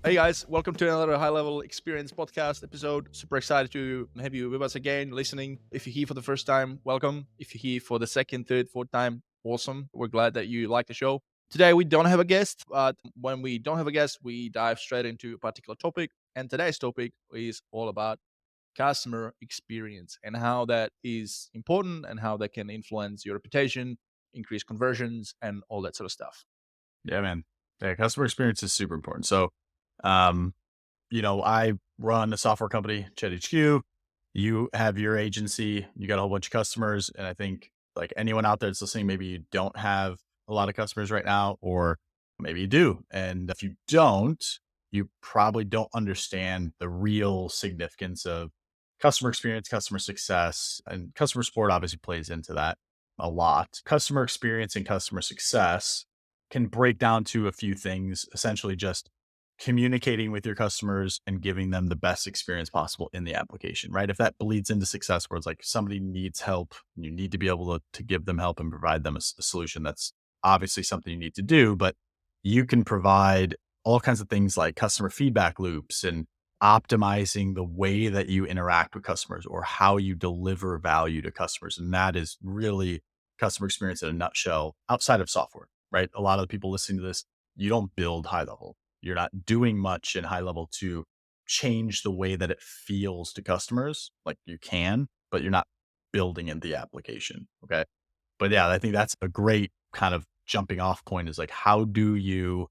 Hey guys, welcome to another high level experience podcast episode. Super excited to have you with us again listening. If you're here for the first time, welcome. If you're here for the second, third, fourth time, awesome. We're glad that you like the show. Today we don't have a guest, but when we don't have a guest, we dive straight into a particular topic. And today's topic is all about customer experience and how that is important and how that can influence your reputation, increase conversions, and all that sort of stuff. Yeah, man. Yeah, customer experience is super important. So, um, I run a software company, Chat HQ. You have your agency, you got a whole bunch of customers. And I think like anyone out there that's listening, maybe you don't have a lot of customers right now, or maybe you do. And if you don't, you probably don't understand the real significance of customer experience, customer success, and customer support obviously plays into that a lot. Customer experience and customer success can break down to a few things, essentially just communicating with your customers and giving them the best experience possible in the application, right? If that bleeds into success, where it's like somebody needs help, you need to be able to give them help and provide them a solution. That's obviously something you need to do, but you can provide all kinds of things like customer feedback loops and optimizing the way that you interact with customers or how you deliver value to customers. And that is really customer experience in a nutshell outside of software, right? A lot of the people listening to this, you don't build high level. You're not doing much in high level to change the way that it feels to customers. Like you can, but you're not building in the application. Okay. But yeah, I think that's a great kind of jumping off point is like, how do you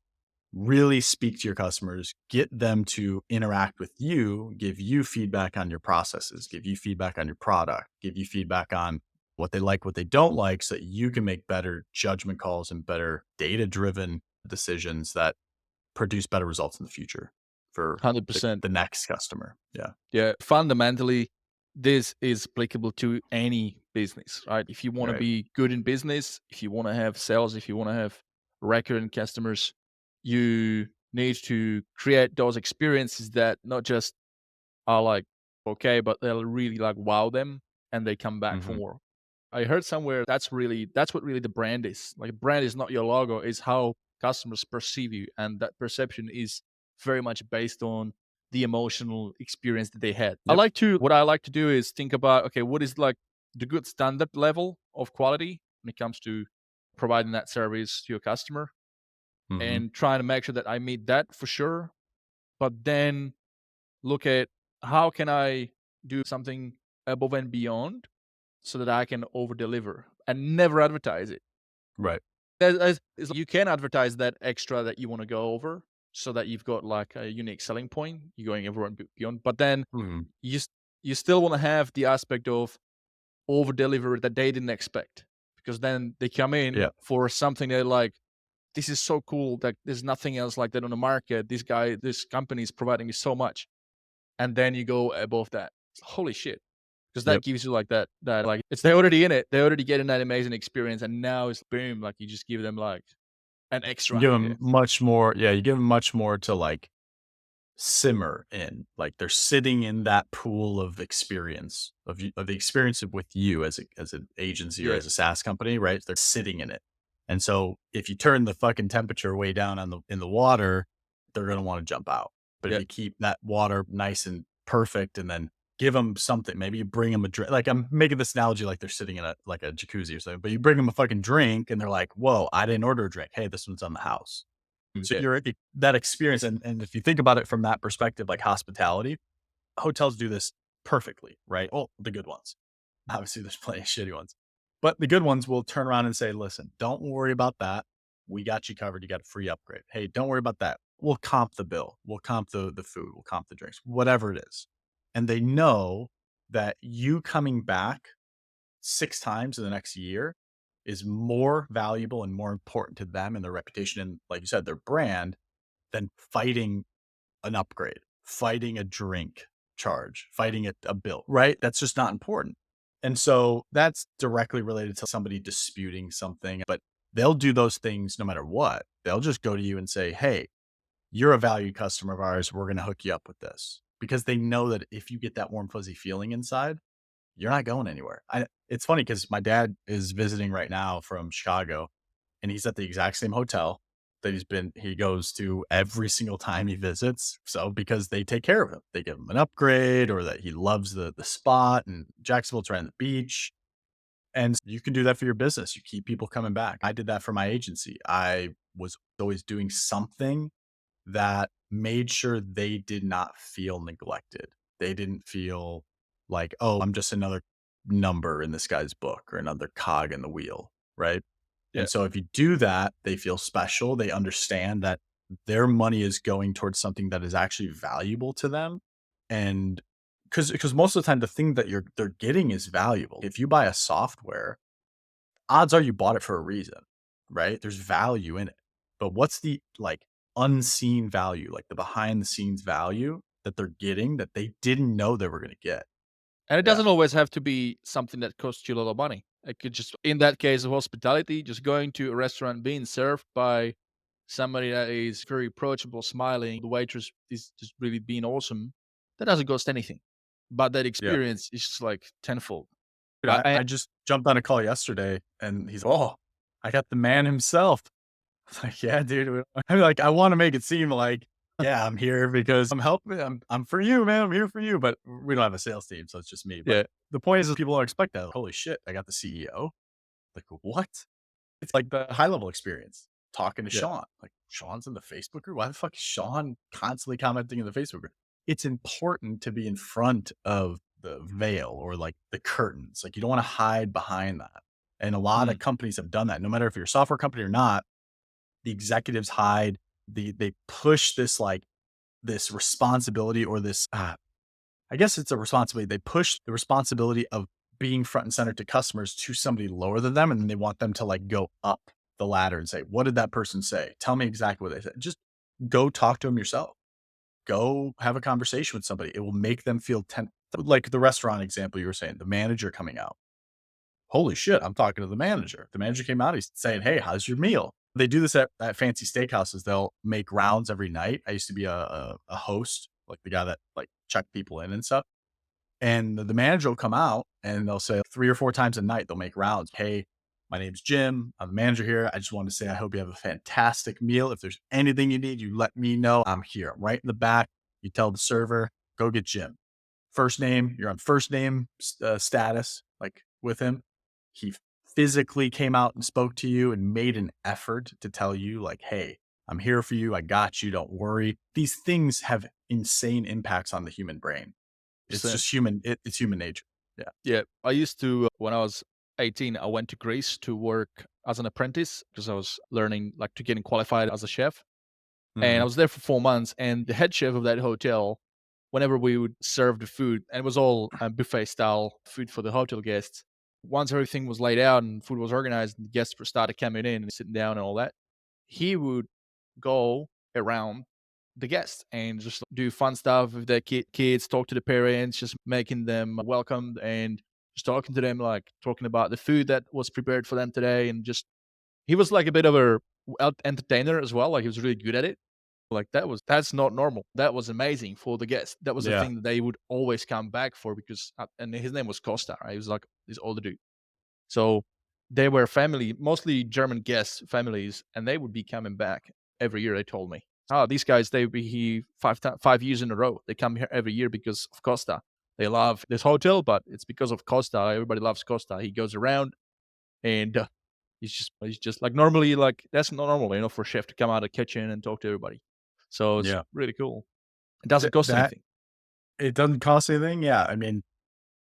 really speak to your customers, get them to interact with you, give you feedback on your processes, give you feedback on your product, give you feedback on what they like, what they don't like, so that you can make better judgment calls and better data driven decisions that produce better results in the future for 100%. the next customer. Yeah. Yeah, fundamentally, this is applicable to any business, right? If you want to Right. be good in business, if you want to have sales, if you want to have recurrent customers, you need to create those experiences that not just are like okay, but they'll really like wow them and they come back for Hmm. more. I heard somewhere that's what really the brand is. Like brand is not your logo, it's how customers perceive you. And that perception is very much based on the emotional experience that they had. Yep. What I like to do is think about okay, what is like the good standard level of quality when it comes to providing that service to your customer Hmm. and trying to make sure that I meet that for sure. But then look at how can I do something above and beyond so that I can over deliver and never advertise it. Right. You can advertise that extra that you want to go over so that you've got like a unique selling point. You're going over and beyond, but then Hmm. you s- you still want to have the aspect of over deliver that they didn't expect because then they come in Yeah. for something they're like, this is so cool that there's nothing else like that on the market. This company is providing me so much, and then you go above that. Holy shit. Because that Yep. gives you like that like it's they're already in it. They're already getting that amazing experience, and now it's boom, like you just give them like an You extra. give Yeah. them much more. Yeah. You give them much more to like simmer in. Like they're sitting in that pool of experience of the experience with you as an agency or Yeah. as a SaaS company, right? They're sitting in it. And so if you turn the fucking temperature way down on the in the water, they're gonna want to jump out. But if Yeah. you keep that water nice and perfect and then give them something, maybe you bring them a drink. Like I'm making this analogy like they're sitting in a like a jacuzzi or something, but you bring them a fucking drink and they're like, whoa, I didn't order a drink. Hey, this one's on the house. So Yeah. that experience, and if you think about it from that perspective, like hospitality, hotels do this perfectly, right? Well, the good ones. Obviously, there's plenty of shitty ones, but the good ones will turn around and say, "Listen, don't worry about that. We got you covered. You got a free upgrade. Hey, don't worry about that. We'll comp the bill. We'll comp the food. We'll comp the drinks, whatever it is." And they know that you coming back 6 times in the next year is more valuable and more important to them and their reputation and, like you said, their brand than fighting an upgrade, fighting a drink charge, fighting a bill, right? That's just not important. And so that's directly related to somebody disputing something, but they'll do those things no matter what. They'll just go to you and say, "Hey, you're a valued customer of ours. We're going to hook you up with this." Because they know that if you get that warm, fuzzy feeling inside, you're not going anywhere. It's funny because my dad is visiting right now from Chicago and he's at the exact same hotel. that he goes to every single time he visits. So because they take care of him, they give him an upgrade or that he loves the spot and Jacksonville's right on the beach. And you can do that for your business. You keep people coming back. I did that for my agency. I was always doing something that made sure they did not feel neglected. They didn't feel like, oh, I'm just another number in this guy's book or another cog in the wheel. Right. Yeah. And so if you do that, they feel special. They understand that their money is going towards something that is actually valuable to them. And because most of the time the thing that they're getting is valuable. If you buy a software, odds are you bought it for a reason, right? There's value in it. But what's the like unseen value, like the behind the scenes value that they're getting that they didn't know they were going to get? And it Yeah. doesn't always have to be something that costs you a lot of money. It could just, in that case of hospitality, just going to a restaurant, being served by somebody that is very approachable, smiling, the waitress is just really being awesome. That doesn't cost anything. But that Yeah. experience is just like tenfold. Dude, I just jumped on a call yesterday and he's, oh, I got the man himself. It's like, yeah, dude. I'm like, I want to make it seem like, yeah, I'm here because I'm helping. I'm for you, man. I'm here for you. But we don't have a sales team, so it's just me. But Yeah, the point is people don't expect that. Holy shit, I got the CEO. Like, what? It's like the high level experience. Talking to yeah. Sean. Like, Sean's in the Facebook group. Why the fuck is Sean constantly commenting in the Facebook group? It's important to be in front of the veil or like the curtains. Like, you don't want to hide behind that. And a lot Mm. of companies have done that. No matter if you're a software company or not, the executives hide, they push this like this responsibility or this I guess it's a responsibility. They push the responsibility of being front and center to customers to somebody lower than them, and then they want them to like go up the ladder and say, "What did that person say? Tell me exactly what they said." Just go talk to them yourself. Go have a conversation with somebody. It will make them feel like the restaurant example you were saying, the manager coming out. Holy shit, I'm talking to the manager. The manager came out, he's saying, "Hey, how's your meal?" They do this at fancy steakhouses. They'll make rounds every night. I used to be a host, like the guy that like checked people in and stuff. And the manager will come out and they'll say 3 or 4 times a night, they'll make rounds. "Hey, my name's Jim. I'm the manager here. I just wanted to say I hope you have a fantastic meal. If there's anything you need, you let me know. I'm here." I'm right in the back. You tell the server, "Go get Jim." First name, you're on first name status, like with him. He physically came out and spoke to you and made an effort to tell you, like, "Hey, I'm here for you. I got you. Don't worry." These things have insane impacts on the human brain. It's Percent. just human. It's human nature. Yeah. Yeah. I used to, when I was 18, I went to Greece to work as an apprentice because I was learning, like, to getting qualified as a chef. And I Mhm. was there for 4 months, and the head chef of that hotel, whenever we would serve the food, and it was all, buffet style food for the hotel guests. Once everything was laid out and food was organized and the guests started coming in and sitting down and all that, he would go around the guests and just do fun stuff with their kids, talk to the parents, just making them welcomed and just talking to them, like, talking about the food that was prepared for them today, and just he was like a bit of a entertainer as well, like, he was really good at it. Like, that's not normal. That was amazing for the guests. That was the Yeah. thing that they would always come back for because and his name was Costa, right? He was like this older dude. So, they were family, mostly German guests, families, and they would be coming back every year, they told me. "Oh, these guys, they be here 5 years in a row. They come here every year because of Costa. They love this hotel, but it's because of Costa. Everybody loves Costa. He goes around and, he's just like normally, like, that's not normal, for a chef to come out of the kitchen and talk to everybody. So it's Yeah. really cool. It doesn't Th cost that anything. it doesn't cost anything. Yeah. I mean,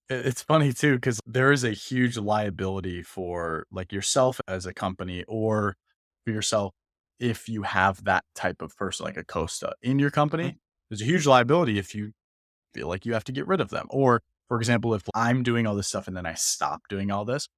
it's funny too because there is a huge liability for like yourself as a company or for yourself if you have that type of person like a Costa in your Mhm, company. There's a huge liability if you feel like you have to get rid of them. Or, for example, if I'm doing all this stuff and then I stop doing all this, mm,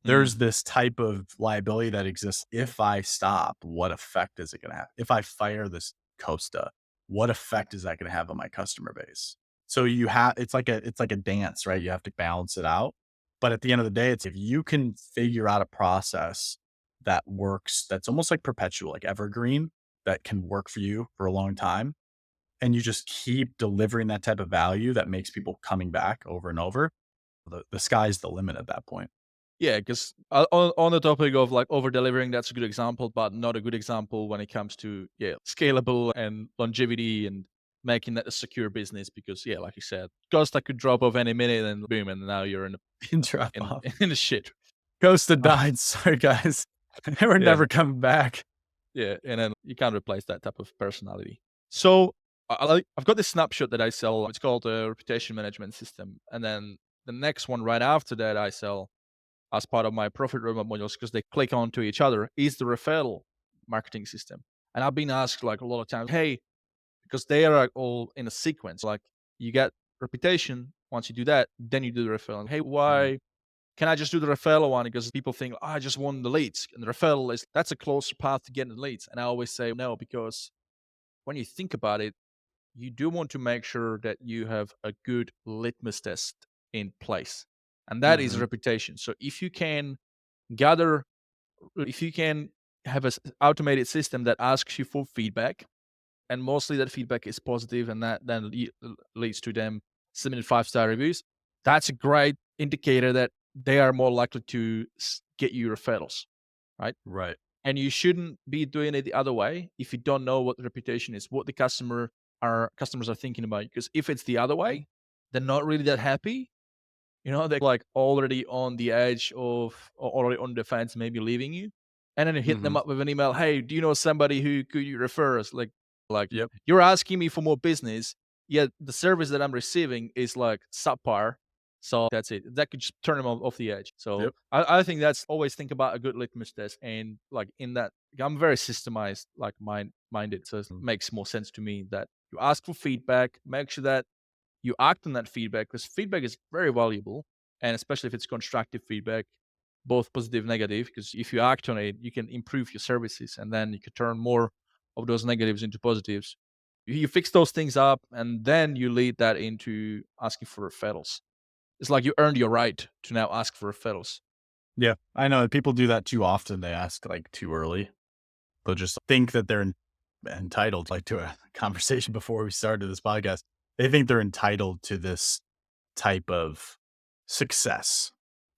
there's this type of liability that exists. If I stop, what effect is it going to have? If I fire this Costa, what effect is that going to have on my customer base? So it's like a dance, right? You have to balance it out. But at the end of the day, it's if you can figure out a process that works, that's almost like perpetual, like evergreen, that can work for you for a long time and you just keep delivering that type of value that makes people coming back over and over, the sky's the limit at that point. Yeah, because on the topic of like over delivering, that's a good example, but not a good example when it comes to scalable and longevity and making that a secure business. Because like you said, cost that could drop off any minute, and boom, and now you're in Drop in off. in the shit. Ghosted Uh, died. Sorry, guys. They were yeah, never coming back. yeah, and then you can't replace that type of personality. So I've got this snapshot that I sell. It's called a reputation management system, and then the next one right after that I sell as part of my profit roadmap modules because they click onto each other is the referral marketing system. And I've been asked like a lot of times, hey, because they are like, all in a sequence. Like you get reputation. Once you do that, then you do the referral. And, hey, Mhm. why can I just do the referral one? Because people think, oh, I just want the leads. And the referral that's a closer path to getting the leads. And I always say no, because when you think about it, you do want to make sure that you have a good litmus test in place. And that is Mhm. reputation. So gather if you can have an automated system that asks you for feedback, and mostly that feedback is positive, and that then leads to them submitting 5-star reviews, that's a great indicator that they are more likely to get you referrals, right? Right. And you shouldn't be doing it the other way if you don't know what the reputation is, what the customers are thinking about you. Because if it's the other way, they're not really that happy. They're like already on the edge of or already on the fence, maybe leaving you. And then you hit them Mhm. up with an email, hey, do you know somebody who could you refer us? Like Yep. you're asking me for more business, yet the service that I'm receiving is like subpar. So that's it. That could just turn them off the edge. So Yep. I think that's always think about a good litmus test. And like in that, I'm very systemized, like minded. So it Mm. makes more sense to me that you ask for feedback, make sure that you act on that feedback because feedback is very valuable, and especially if it's constructive feedback, both positive negative, because if you act on it you can improve your services, and then you can turn more of those negatives into positives. You fix those things up, and then you lead that into asking for referrals. It's like you earned your right to now ask for referrals. Yeah. I know people do that too often. They ask like too early. They'll just think that they're entitled, like to a conversation before we started this podcast. They think they're entitled to this type of success,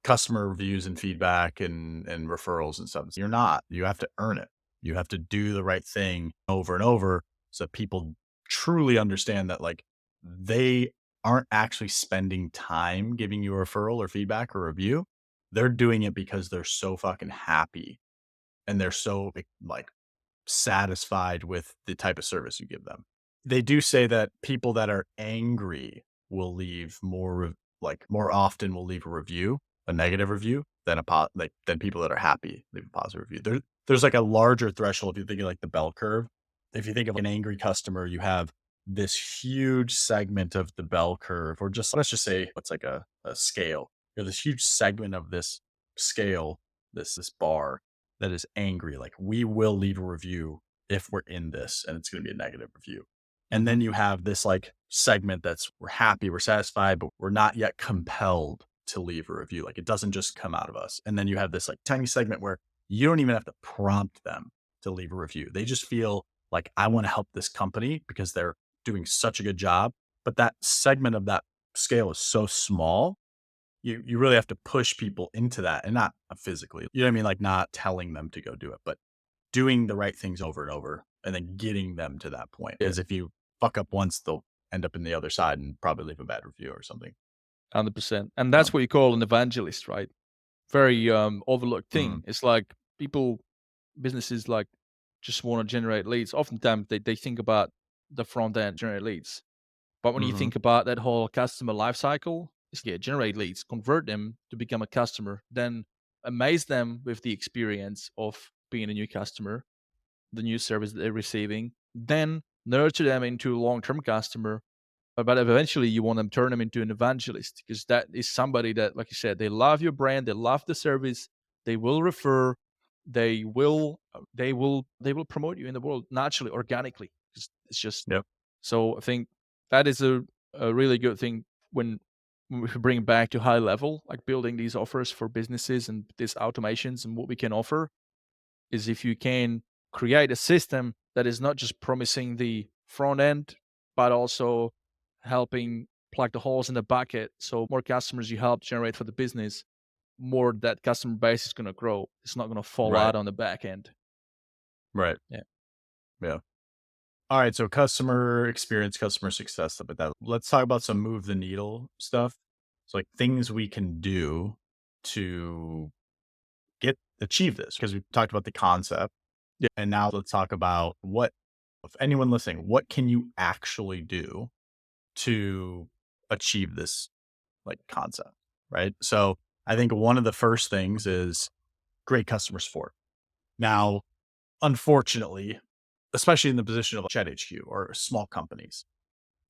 customer reviews and feedback and referrals and stuff. You're not. You have to earn it. You have to do the right thing over and over so that people truly understand that like they aren't actually spending time giving you a referral or feedback or review. They're doing it because they're so fucking happy and they're so like satisfied with the type of service you give them. They do say that people that are angry will leave like more often will leave a review, a negative review than than people that are happy leave a positive review. There's like a larger threshold if you think of like the bell curve. If you think of an angry customer, you have this huge segment of the bell curve, or just let's just say it's like a scale. You have this huge segment of this scale, this bar that is angry. Like we will leave a review if we're in this and it's going to be a negative review. And Hmm. then you have this like segment that's we're happy, we're satisfied, but we're not yet compelled to leave a review. Like it doesn't just come out of us. And then you have this like tiny segment where you don't even have to prompt them to leave a review. They just feel like I want to help this company because they're doing such a good job. But that segment of that scale is so small you really have to push people into that and not physically. You know what I mean? Like not telling them to go do it, but doing the right things over and over and then getting them to that point. Yeah, Because if you fuck up once, they'll end up in the other side and probably leave a bad review or something. 100%. And that's Um, what you call an evangelist, right? Very overlooked thing. mm, It's like businesses like just want to generate leads. Oftentimes they think about the front end, generate leads. But when you mhm, think about that whole customer life cycle, it's generate leads, convert them to become a customer, then amaze them with the experience of being a new customer, the new service that they're receiving, then nurture them into a long-term customer. But eventually you want to turn them into an evangelist, because that is somebody that, like you said, they love your brand, they love the service, they will refer, they will promote you in the world naturally, organically. It's just yep. so I think that is a really good thing when we bring it back to high level, like building these offers for businesses and these automations and what we can offer is if you can create a system that is not just promising the front end, but also helping plug the holes in the bucket. So more customers you help generate for the business, more that customer base is going to grow. It's not going to fall Right. out on the back end. Right. Yeah. Yeah. All right. So customer experience, customer success, stuff like that. Let's talk about some move the needle stuff. So like things we can do to achieve this, because we talked about the concept. Yeah. And now let's talk about what, if anyone listening, what can you actually do to achieve this like concept, right? So I think one of the first things is great customer support. Now, unfortunately, especially in the position of Chat HQ or small companies,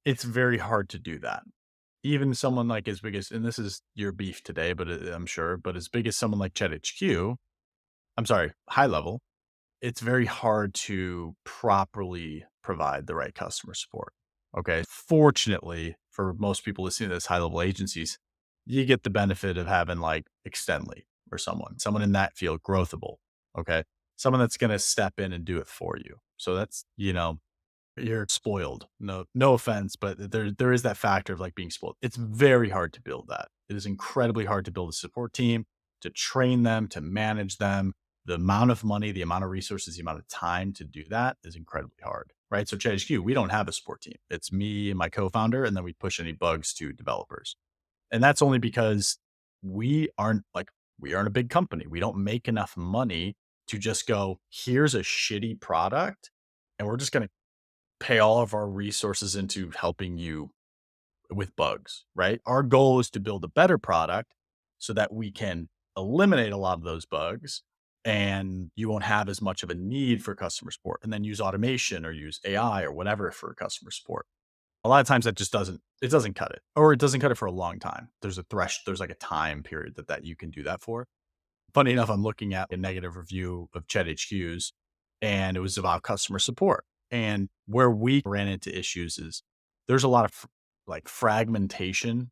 it's very hard to do that. Even someone like as big as, and this is your beef today, but I'm sure, but as big as someone like Chat HQ, I'm sorry, HighLevel, it's very hard to properly provide the right customer support. Okay. Fortunately, for most people listening to this HighLevel agencies, you get the benefit of having like Extendly or someone in that field, growthable. Okay. Someone that's going to step in and do it for you. So that's, you're spoiled. No offense, but there is that factor of like being spoiled. It's very hard to build that. It is incredibly hard to build a support team, to train them, to manage them. The amount of money, the amount of resources, the amount of time to do that is incredibly hard, right? So ChatHQ, we don't have a support team. It's me and my co-founder, and then we push any bugs to developers. And that's only because we aren't a big company. We don't make enough money to just go, here's a shitty product, and we're just going to pay all of our resources into helping you with bugs, right? Our goal is to build a better product so that we can eliminate a lot of those bugs and you won't have as much of a need for customer support, and then use automation or use AI or whatever for customer support. A lot of times that just doesn't cut it, or it doesn't cut it for a long time. There's like a time period that you can do that for. Funny enough, I'm looking at a negative review of Chat HQ's, and it was about customer support. And where we ran into issues is there's a lot of like fragmentation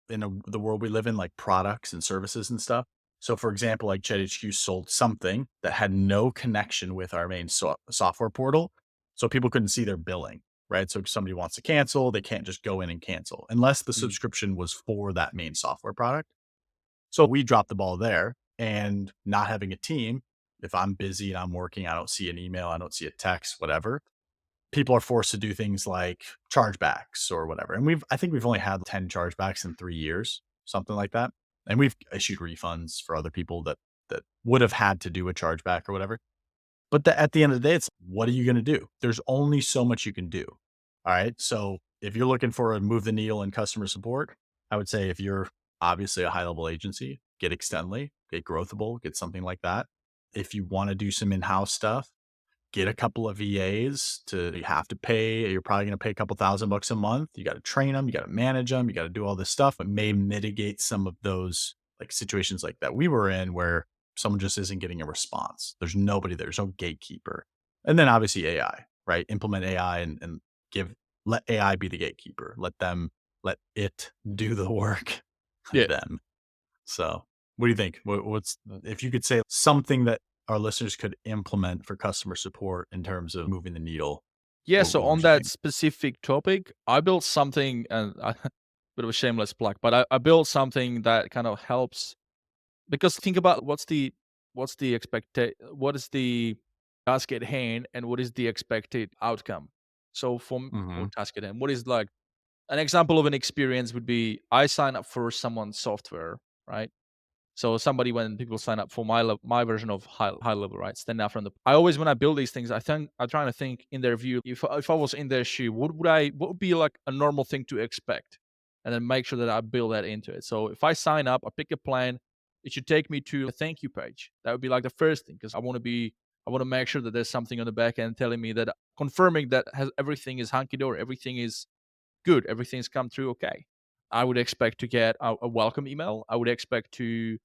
in the world we live in, like products and services and stuff. So, for example, like Chat HQ sold something that had no connection with our main software portal, so people couldn't see their billing. Right. So if somebody wants to cancel, they can't just go in and cancel unless the Mm. subscription was for that main software product. So we dropped the ball there, and not having a team. If I'm busy and I'm working, I don't see an email, I don't see a text, whatever. People are forced to do things like chargebacks or whatever. And I think we've only had 10 chargebacks in 3 years, something like that. And we've issued refunds for other people that would have had to do a chargeback or whatever. But at the end of the day, it's what are you going to do? There's only so much you can do. All right. So if you're looking for a move the needle in customer support, I would say if you're obviously a HighLevel agency, get Extendly, get Growthable, get something like that. If you want to do some in-house stuff, get a couple of VAs you have to pay. You're probably going to pay a couple $1,000 a month. You got to train them, you got to manage them, you got to do all this stuff. It may mitigate some of those like situations like that we were in where someone just isn't getting a response. There's nobody there. There's no gatekeeper. And then obviously AI, right? Implement AI and let AI be the gatekeeper. Let it do the work Yeah. then. So what do you think? What's if you could say something that our listeners could implement for customer support in terms of moving the needle? Yeah. What So would on you that think? specific topic, I built something, and bit of a shameless plug, but I built something that kind of helps, because think about what is the task at hand and what is the expected outcome. So or Mhm. task at hand, what is like an example of an experience would be I sign up for someone's software, right? So somebody, when people sign up for my version of high level, right? Stand out from the. I always, when I build these things, I'm trying to think in their view. If I was in their shoe, what would be like a normal thing to expect, and then make sure that I build that into it. So if I sign up, I pick a plan. It should take me to a thank you page. That would be like the first thing, because I want to make sure that there's something on the back end telling me that, confirming that has everything is hunky dory, everything is good, everything's come through okay. I would expect to get a welcome email. I would expect to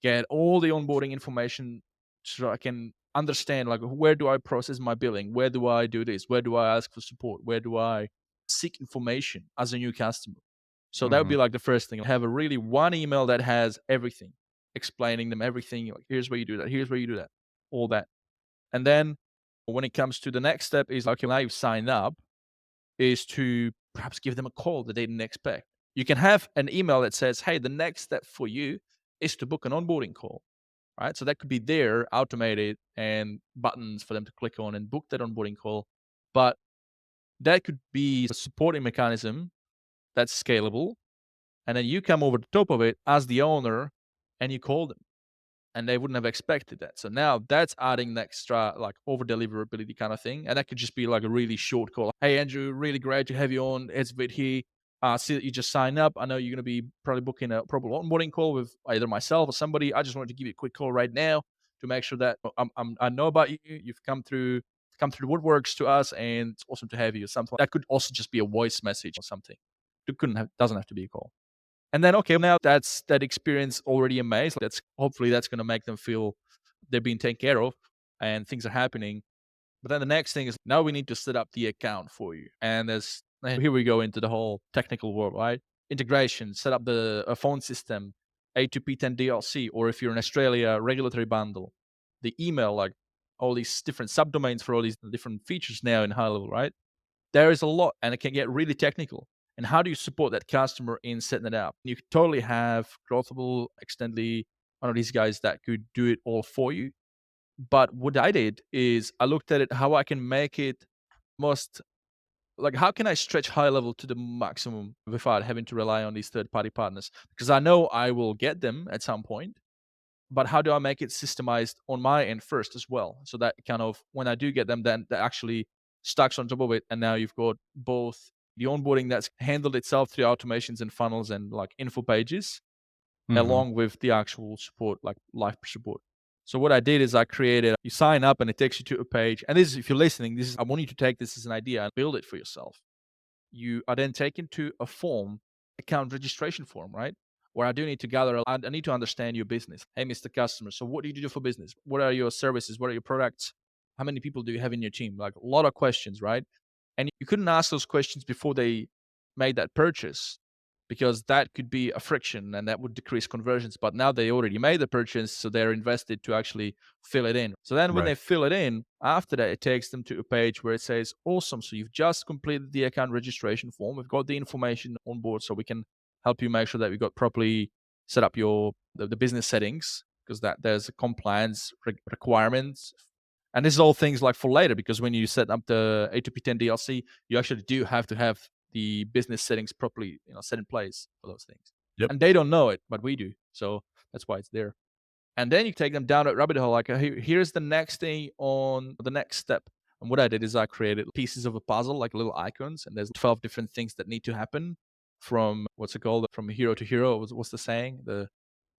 get all the onboarding information so I can understand, like, where do I process my billing? Where do I do this? Where do I ask for support? Where do I seek information as a new customer? So that would be Mhm. like the first thing. Have a really one email that has everything, explaining them everything. Like, here's where you do that. Here's where you do that. All that. And then when it comes to the next step is, okay, now you've signed up, is to perhaps give them a call that they didn't expect. You can have an email that says, hey, the next step for you is to book an onboarding call, right? So that could be there, automated, and buttons for them to click on and book that onboarding call. But that could be a supporting mechanism that's scalable. And then you come over the top of it as the owner and you call them. And they wouldn't have expected that. So now that's adding an extra like over deliverability kind of thing. And that could just be like a really short call. Hey Andrew, really great to have you on. It's Vid here. See that you just signed up. I know you're going to be probably booking a proper onboarding call with either myself or somebody. I just wanted to give you a quick call right now to make sure that I know about you. You've come through the woodworks to us, and it's awesome to have you. Something that could also just be a voice message or something. It doesn't have to be a call. And then, okay, now that's that experience already amazed. That's hopefully that's going to make them feel they're being taken care of and things are happening. But then the next thing is now we need to set up the account for you. And here we go into the whole technical world, right? Integration, set up a phone system, A2P10 DLC, or if you're in Australia, regulatory bundle, the email, like all these different subdomains for all these different features now in HighLevel, right? There is a lot and it can get really technical. And how do you support that customer in setting it up? You could totally have Growthable, Extendly, one of these guys that could do it all for you. But what I did is I looked at it how I can make it most like how can I stretch HighLevel to the maximum without having to rely on these third-party partners? Because I know I will get them at some point, but how do I make it systemized on my end first as well? So that kind of when I do get them, then that actually stacks on top of it. And now you've got both the onboarding that's handled itself through automations and funnels and like info pages, Mm-hmm. along with the actual support, like live support. So what I did is I created, you sign up and it takes you to a page. And this is, if you're listening, I want you to take this as an idea and build it for yourself. You are then taken to a form, account registration form, right? Where I do need to gather, I need to understand your business. Hey, Mr. Customer, so what do you do for business? What are your services? What are your products? How many people do you have in your team? Like a lot of questions, right? And you couldn't ask those questions before they made that purchase because that could be a friction and that would decrease conversions. But now they already made the purchase, so they're invested to actually fill it in. So then when Right. they fill it in, after that, it takes them to a page where it says, awesome. So you've just completed the account registration form. We've got the information on board so we can help you make sure that we got properly set up the business settings because that there's a compliance requirements. And this is all things like for later because when you set up the A2P10 DLC, you actually do have to have the business settings properly, set in place for those things. Yep. And they don't know it, but we do. So that's why it's there. And then you take them down that rabbit hole. Like, here's the next thing on the next step. And what I did is I created pieces of a puzzle, like little icons, and there's 12 different things that need to happen from what's it called? From hero to hero. What's the saying? The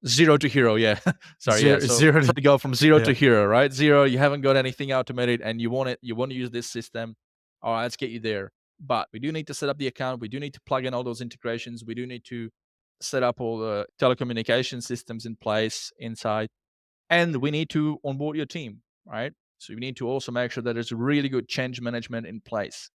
zero to hero. Yeah. Sorry. Yeah. So Zero to go from zero yeah. to hero, right? Zero, you haven't got anything automated and you want to use this system. All right, let's get you there. But we do need to set up the account. We do need to plug in all those integrations. We do need to set up all the telecommunication systems in place inside and we need to onboard your team, right? So you need to also make sure that there's really good change management in place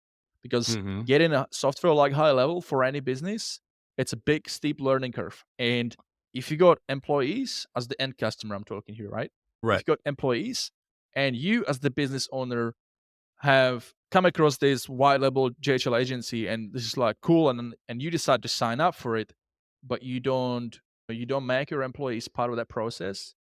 because Mm-hmm. getting a software like HighLevel for any business, it's a big steep learning curve. And if you got employees as the end customer, I'm talking here, right? If Right. you got employees and you as the business owner have come across this white label JHL agency and this is like cool and you decide to sign up for it, but you don't make your employees part of that process,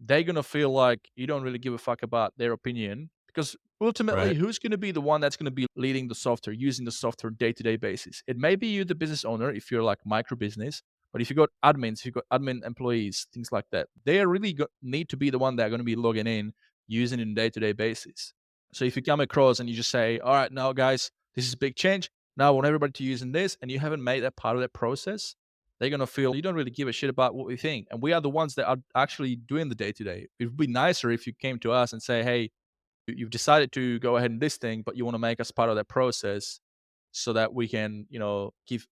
they're gonna feel like you don't really give a fuck about their opinion because ultimately, Right. who's gonna be the one that's gonna be leading the software, using the software day-to-day basis? It may be you, the business owner, if you're like micro business, but if you got admins, if you got admin employees, things like that, they really need to be the one that are gonna be logging in, using it on a day-to-day basis. So if you come across and you just say, "All right, now guys, this is a big change. Now I want everybody to using this," and you haven't made that part of that process, they're gonna feel you don't really give a shit about what we think, and we are the ones that are actually doing the day to day. It would be nicer if you came to us and say, "Hey, you've decided to go ahead and this thing, but you want to make us part of that process, so that we can, give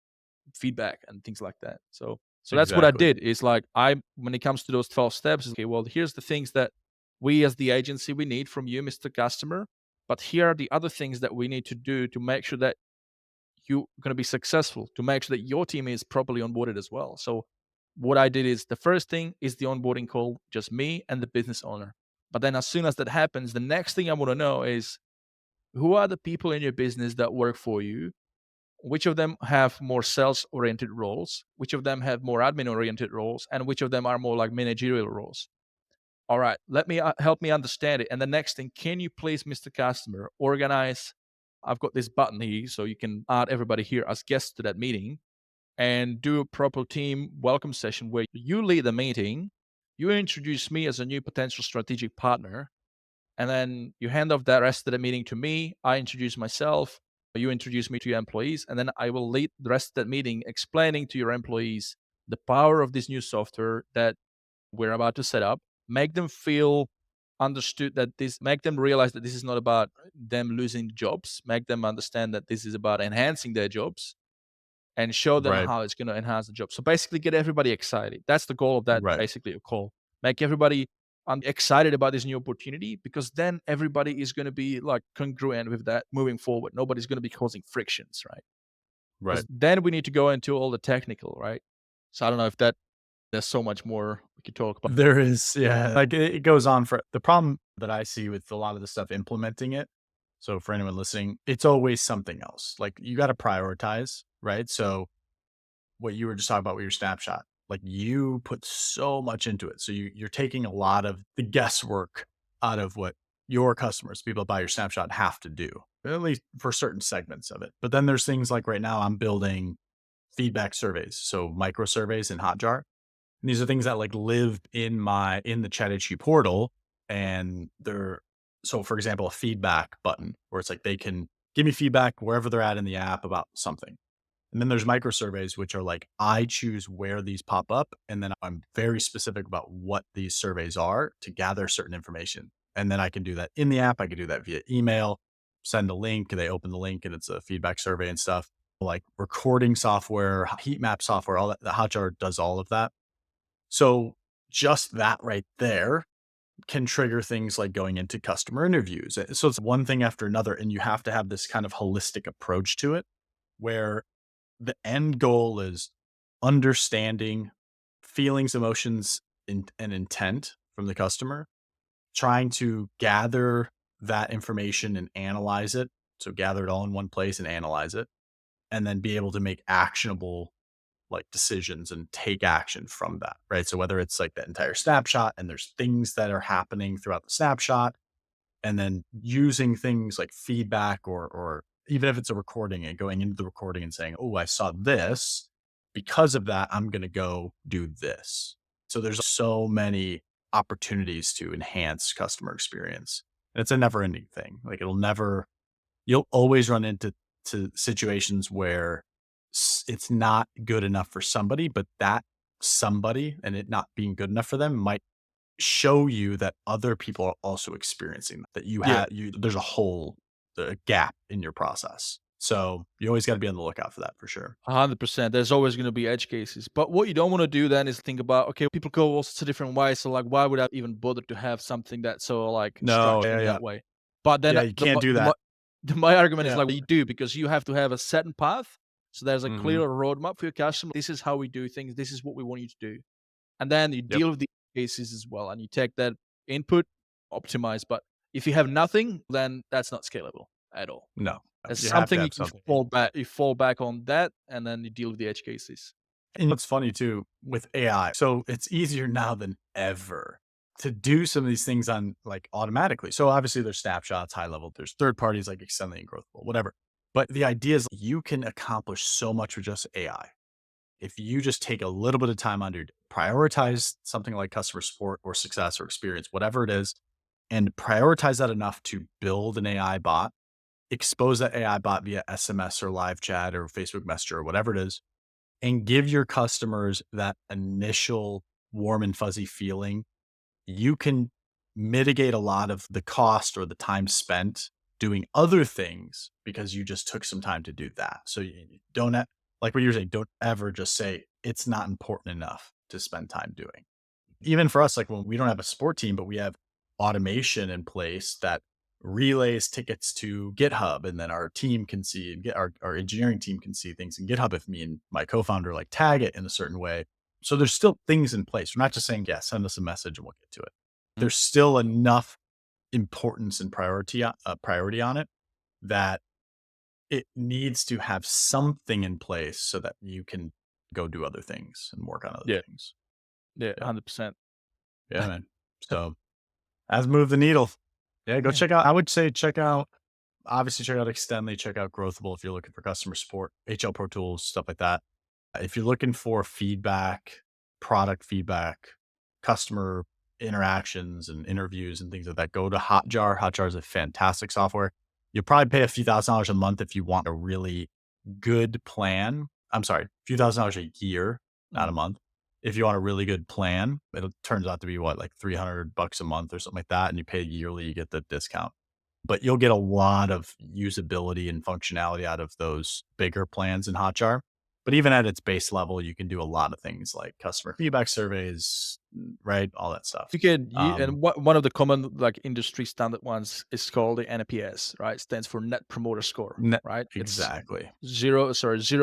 feedback and things like that." So that's what I Exactly. did. Is like when it comes to those 12 steps, okay, well, here's the things that we as the agency we need from you, Mr. Customer, but here are the other things that we need to do to make sure that you're going to be successful to make sure that your team is properly onboarded as well. So what I did is the first thing is the onboarding call, just me and the business owner. But then as soon as that happens, the next thing I want to know is who are the people in your business that work for you which of them have more sales oriented roles, which of them have more admin oriented roles, and which of them are more like managerial roles. All right, let me help me understand it. And the next thing, can you please, Mr. Customer, organize? I've got this button here, so you can add everybody here as guests to that meeting and do a proper team welcome session where you lead the meeting, you introduce me as a new potential strategic partner, and then you hand off the rest of the meeting to me. I introduce myself, you introduce me to your employees, and then I will lead the rest of that meeting explaining to your employees the power of this new software that we're about to set up, make them feel understood, that this make them realize that this is not about them losing jobs, make them understand that this is about enhancing their jobs, and show them Right. how it's going to enhance the job. So basically get everybody excited. That's the goal of that, Right. basically a call. Make everybody excited about this new opportunity, because then everybody is going to be like congruent with that moving forward. Nobody's going to be causing frictions, right? Right. Because then we need to go into all the technical, right? So I don't know if that there's so much more we could talk about. There is, yeah, like it goes on for the problem that I see with a lot of the stuff implementing it. So for anyone listening, it's always something else. Like you got to prioritize, right? So what you were just talking about with your snapshot, like you put so much into it. So you're taking a lot of the guesswork out of what your customers, people that buy your snapshot have to do, at least for certain segments of it. But then there's things like right now I'm building feedback surveys. So micro surveys in Hotjar. And these are things that like live in the ChatHQ portal, and they're so for example, a feedback button where it's like they can give me feedback wherever they're at in the app about something. And then there's micro surveys, which are like I choose where these pop up, and then I'm very specific about what these surveys are to gather certain information. And then I can do that in the app. I can do that via email, send a link, they open the link, and it's a feedback survey and stuff. Like recording software, heat map software, all that. The Hotjar does all of that. So just that right there can trigger things like going into customer interviews. So it's one thing after another, and you have to have this kind of holistic approach to it where the end goal is understanding feelings, emotions, and intent from the customer, trying to gather that information and analyze it. So gather it all in one place and analyze it, and then be able to make actionable like decisions and take action from that, right? So whether it's like that entire snapshot and there's things that are happening throughout the snapshot, and then using things like feedback or even if it's a recording and going into the recording and saying, "Oh, I saw this. Because of that, I'm going to go do this." So there's so many opportunities to enhance customer experience. And it's a never ending thing. Like you'll always run into situations where it's not good enough for somebody, but that somebody and it not being good enough for them might show you that other people are also experiencing that you Yeah, have there's a hole, a gap in your process. So you always got to be on the lookout for that for sure. 100%. There's always going to be edge cases. But what you don't want to do then is think about, okay, people go all sorts of different ways. So, like, why would I even bother to have something that's so, like, No, structured yeah, in yeah. that way? But then Yeah, you can't do that. my argument is Yeah. like, you do, because you have to have a certain path. So, there's a Hmm. clear roadmap for your customer. This is how we do things. This is what we want you to do. And then you Yep. deal with the cases as well. And you take that input, optimize. But if you have nothing, then that's not scalable at all. No, There's you have to something you have can something. fall back on that, and then you deal with the edge cases. And what's funny too with AI, so it's easier now than ever to do some of these things on like automatically. So obviously there's snapshots, high level, there's third parties like Extending and Growthful, whatever. But the idea is you can accomplish so much with just AI. If you just take a little bit of time under prioritize something like customer support or success or experience, whatever it is, and prioritize that enough to build an AI bot, expose that AI bot via SMS or live chat or Facebook Messenger or whatever it is, and give your customers that initial warm and fuzzy feeling, you can mitigate a lot of the cost or the time spent doing other things because you just took some time to do that. So you don't like what you're saying, don't ever just say it's not important enough to spend time doing. Even for us, like when we don't have a support team, but we have automation in place that relays tickets to GitHub, and then our team can see and get our engineering team can see things in GitHub if me and my co-founder like tag it in a certain way. So there's still things in place. We're not just saying, yeah, send us a message and we'll get to it. Mm. There's still enough importance and priority on it that it needs to have something in place so that you can go do other things and work on other Yeah. things. Yeah. Yeah. 100%. Yeah, man. So that's move the needle. Yeah, go Yeah. check out. I would say check out, obviously check out Extendly, check out Growthable if you're looking for customer support, HL Pro Tools, stuff like that. If you're looking for feedback, product feedback, customer interactions and interviews and things like that, go to Hotjar. Hotjar is a fantastic software. You'll probably pay a few $1,000s a month if you want a really good plan. I'm sorry, a few $1,000s a year, not a Mm. month. If you want a really good plan, it turns out to be what, like $300 a month or something like that. And you pay yearly, you get the discount. But you'll get a lot of usability and functionality out of those bigger plans in Hotjar. But even at its base level, you can do a lot of things like customer feedback surveys, right? All that stuff. And one of the common like industry standard ones is called the NPS, right? Stands for Net Promoter Score, Ne right? It's exactly. 0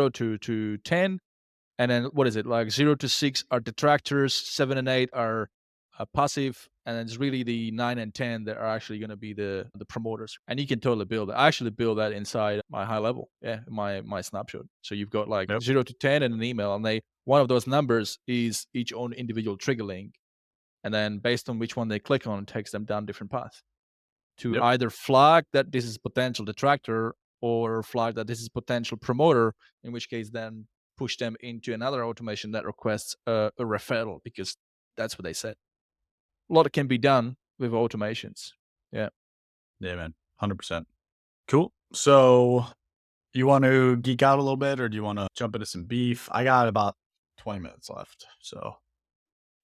to 10. And then what is it? Like 0 to 6 are detractors, 7 and 8 are passive, and then it's really the 9 and 10 that are actually going to be the promoters. And you can totally build it. I actually build that inside my high level, yeah, my snapshot. So you've got like Yep, 0 to 10 and an email, and they one of those numbers is each own individual trigger link, and then based on which one they click on, it takes them down different paths to yep, either flag that this is potential detractor or flag that this is potential promoter, in which case then push them into another automation that requests a referral because that's what they said. A lot can be done with automations. Yeah. yeah, man, 100%. Cool. So you want to geek out a little bit, or do you want to jump into some beef? I got about 20 minutes left. So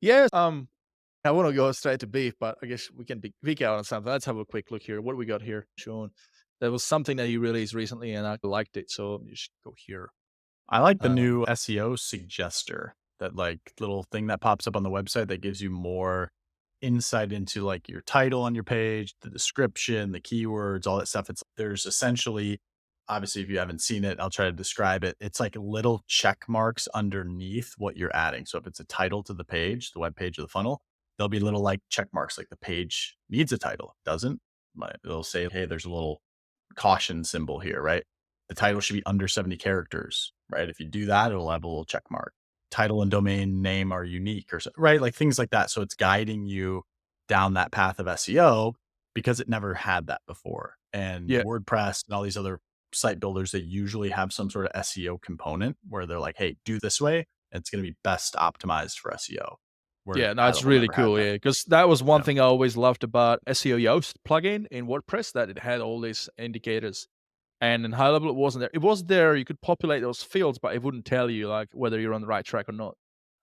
Yes. I want to go straight to beef, but I guess we can peek out on something. Let's have a quick look here. What do we got here, Sean? There was something that you released recently, and I liked it, so you should go here. I like the Um, new SEO suggester, that like little thing that pops up on the website that gives you more insight into like your title on your page, the description, the keywords, all that stuff. There's essentially, obviously, if you haven't seen it, I'll try to describe it. It's like little check marks underneath what you're adding. So if it's a title to the page, the web page of the funnel, there'll be little like check marks, like the page needs a title. Doesn't, it'll say, hey, there's a little caution symbol here, right? The title should be under 70 characters, right? If you do that, it'll have a little check mark. Title and domain name are unique or so, right? Like things like that. So it's guiding you down that path of SEO because it never had that before. And yeah, WordPress and all these other site builders, they usually have some sort of SEO component where they're like, hey, do this way. And it's going to be best optimized for SEO. Where yeah, no, high it's level really never had cool. that. Yeah, because that was one Yeah. thing I always loved about SEO Yoast plugin in WordPress that it had all these indicators. And in high level, it wasn't there. It was there. You could populate those fields, but it wouldn't tell you like whether you're on the right track or not.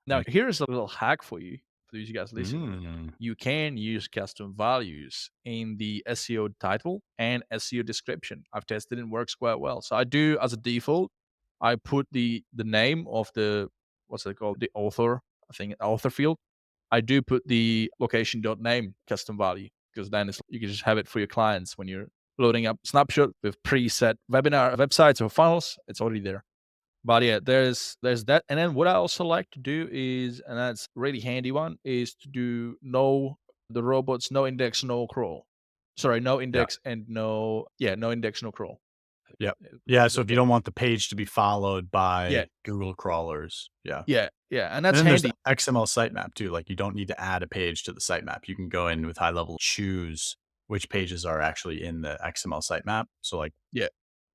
Now, here's a little hack for you, for these guys listening. Mm. You can use custom values in the SEO title and SEO description. I've tested it and works quite well. So I do as a default, I put the name of the what's it called? The author, I think author field. I do put the location.name custom value because then you can just have it for your clients when you're loading up snapshot with preset webinar websites or funnels. It's already there. But yeah, there's that. And then what I also like to do is, and that's really handy one, is to do no the robots, no index, no crawl. Sorry, no Yeah. index and no index, no crawl. Yeah. Uh, Yeah, so if you don't want the page to be followed Yeah, by Google crawlers, yeah. yeah, and And that's then there's the handy. XML sitemap too, like, you don't need to add a page to the sitemap. You can go in with high level, choose which pages are actually in the XML sitemap. So, like, Yeah,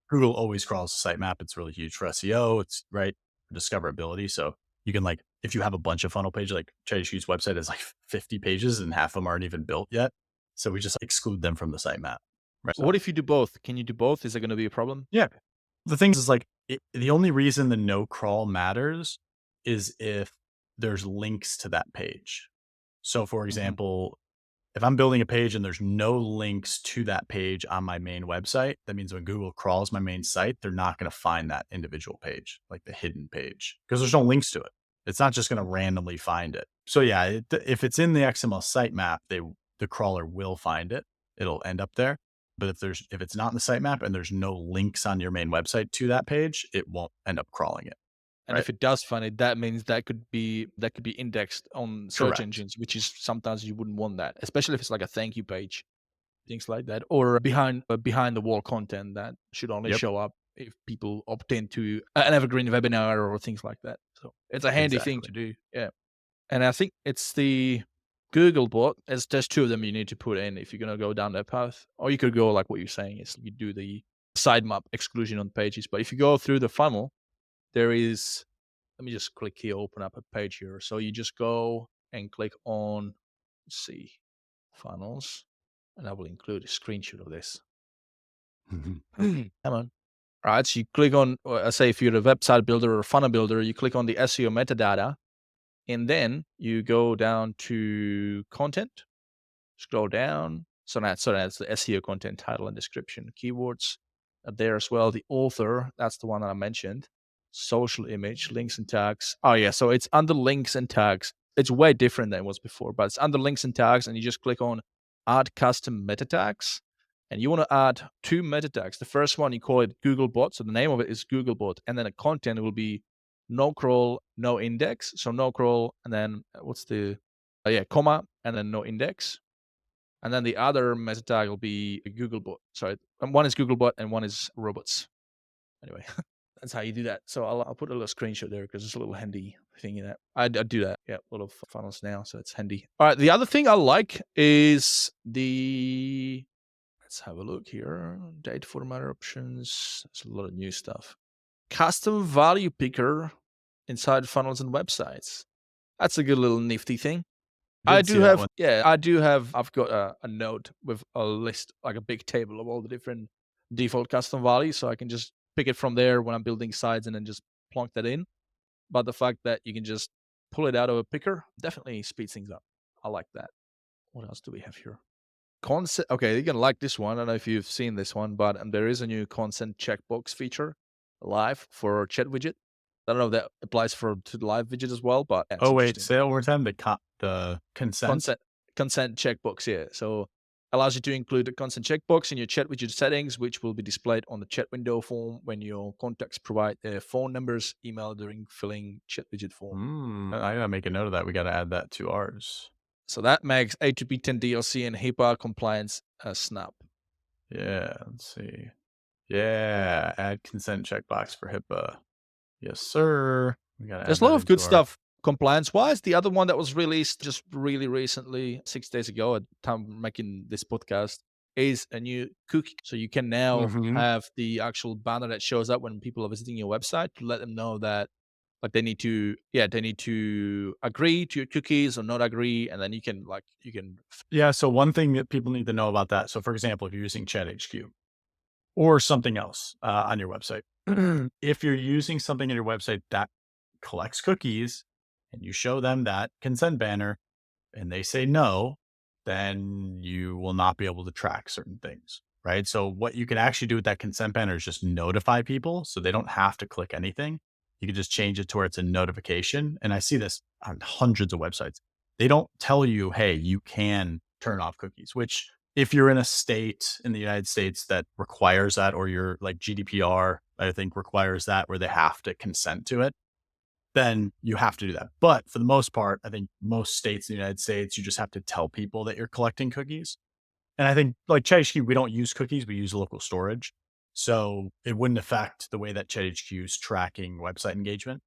Google always crawls the sitemap. It's really huge for SEO. It's right for discoverability. So you can, like, if you have a bunch of funnel pages, like ChatGPT's website has like 50 pages and half of them aren't even built yet. So we just exclude them from the sitemap. Right. what So if you do both? Can you do both? Is that going to be a problem? yeah, the thing is like the only reason the no crawl matters is if there's links to that page. So for Hmm. example, if I'm building a page and there's no links to that page on my main website, that means when Google crawls my main site, they're not going to find that individual page, like the hidden page, because there's no links to it. It's not just going to randomly find it. So yeah, if it's in the XML sitemap, the crawler will find it. It'll end up there. But if it's not in the sitemap and there's no links on your main website to that page, it won't end up crawling it. And Right? if it does find it, that means that could be indexed on search Correct. engines, which is sometimes you wouldn't want that, especially if it's like a thank you page, things like that, or behind the wall content that should only Yep. show up. if people opt into an evergreen webinar or things like that. So it's a handy thing Exactly. to do. Yeah. And I think it's the Google bot. There's two of them you need to put in if you're gonna go down that path. Or you could go like what you're saying is you do the sitemap exclusion on pages. But if you go through the funnel, there is, let me just click here, open up a page here. So you just go and click on, let's see, funnels, and I will include a screenshot of this. Come on. All right, so you click on, I say if you're a website builder or a funnel builder, you click on the SEO metadata, and then you go down to content, scroll down. So that's the SEO content, title and description. Keywords are there as well. The author, that's the one that I mentioned. Social image, links and tags. Oh yeah, so it's under links and tags. It's way different than it was before, but it's under links and tags, and you just click on add custom meta tags. And you want to add two meta tags. The first one, you call it Googlebot. So the name of it is Googlebot. And then the content will be no crawl, no index. So no crawl, and then what's the, comma, and then no index. And then the other meta tag will be Googlebot. Sorry, one is Googlebot and one is robots. Anyway, that's how you do that. So I'll put a little screenshot there because it's a little handy thing in that. I do that. Yeah, a lot of funnels now, so it's handy. All right, the other thing I like is the, let's have a look here. Date format options. There's a lot of new stuff. Custom value picker inside funnels and websites. That's a good little nifty thing. I Did do see that have, one. yeah, I do have. I've got a note with a list, like a big table of all the different default custom values, so I can just pick it from there when I'm building sites and then just plonk that in. But the fact that you can just pull it out of a picker definitely speeds things up. I like that. What else do we have here? Consent. Okay, you're gonna like this one. I don't know if you've seen this one, but there is a new consent checkbox feature live for chat widget. I don't know if that applies to the live widget as well, but yeah, it's Oh, wait, interesting. say it one more time, the consent? Consent checkbox, yeah. So allows you to include a consent checkbox in your chat widget settings, which will be displayed on the chat window form when your contacts provide their phone numbers, email during filling chat widget form. I gotta make a note of that. We gotta add that to ours. So that makes A2P10 DLC and HIPAA compliance a snap. Yeah, let's see. Yeah, add consent checkbox for HIPAA. Yes, sir. We gotta There's add a lot that of good into our. stuff compliance wise. The other one that was released just really recently, 6 days ago, at the time of making this podcast, is a new cookie. So you can now Mhm. have the actual banner that shows up when people are visiting your website to let them know that like they need to agree to your cookies or not agree, and then you can Yeah, so one thing that people need to know about that. So, for example, if you're using ChatHQ or something else on your website, if you're using something on your website that collects cookies and you show them that consent banner and they say no, then you will not be able to track certain things, right? So, what you can actually do with that consent banner is just notify people so they don't have to click anything. You can just change it to where it's a notification. And I see this on hundreds of websites. They don't tell you, hey, you can turn off cookies, which if you're in a state in the United States that requires that, or you're like GDPR, I think requires that where they have to consent to it, then you have to do that. But for the most part, I think most states in the United States, you just have to tell people that you're collecting cookies. And I think like ChatHQ, we don't use cookies, we use local storage. So it wouldn't affect the way that ChatHQ is tracking website engagement.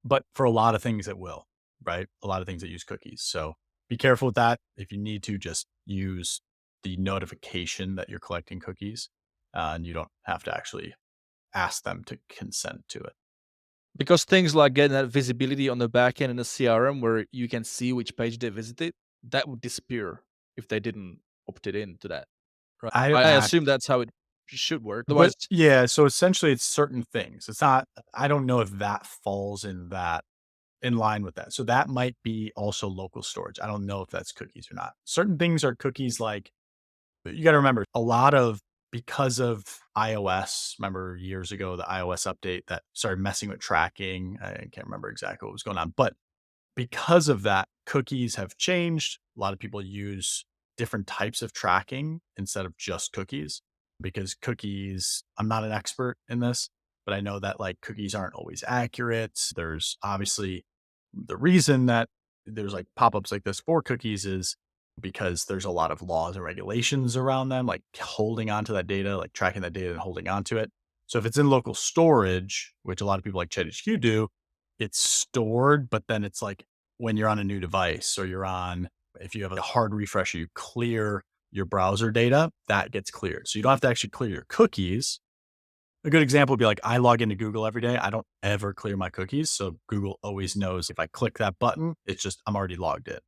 But for a lot of things, it will, right? A lot of things that use cookies. So be careful with that. If you need to, just use the notification that you're collecting cookies, and you don't have to actually ask them to consent to it. because things like getting that visibility on the back end in the CRM where you can see which page they visited, that would disappear if they didn't opt it in to that. Right. I I act, assume that's how it should work. but Otherwise, yeah, so essentially it's certain things. It's not, I don't know if that falls in line with that. So that might be also local storage. I don't know if that's cookies or not. Certain things are cookies like, you got to remember a lot of, because of iOS, remember years ago, the iOS update that started messing with tracking. I can't remember exactly what was going on, but because of that, cookies have changed. A lot of people use different types of tracking instead of just cookies because cookies, I'm not an expert in this, but I know that like cookies aren't always accurate. There's obviously the reason that there's like pop-ups like this for cookies is because there's a lot of laws and regulations around them, like holding on to that data, like tracking that data and holding on to it. So if it's in local storage, which a lot of people like ChatHQ do, it's stored, but then it's like when you're on a new device or if you have a hard refresher, you clear your browser data, that gets cleared. So you don't have to actually clear your cookies. A good example would be like I log into Google every day. I don't ever clear my cookies. So Google always knows if I click that button, it's just I'm already logged in.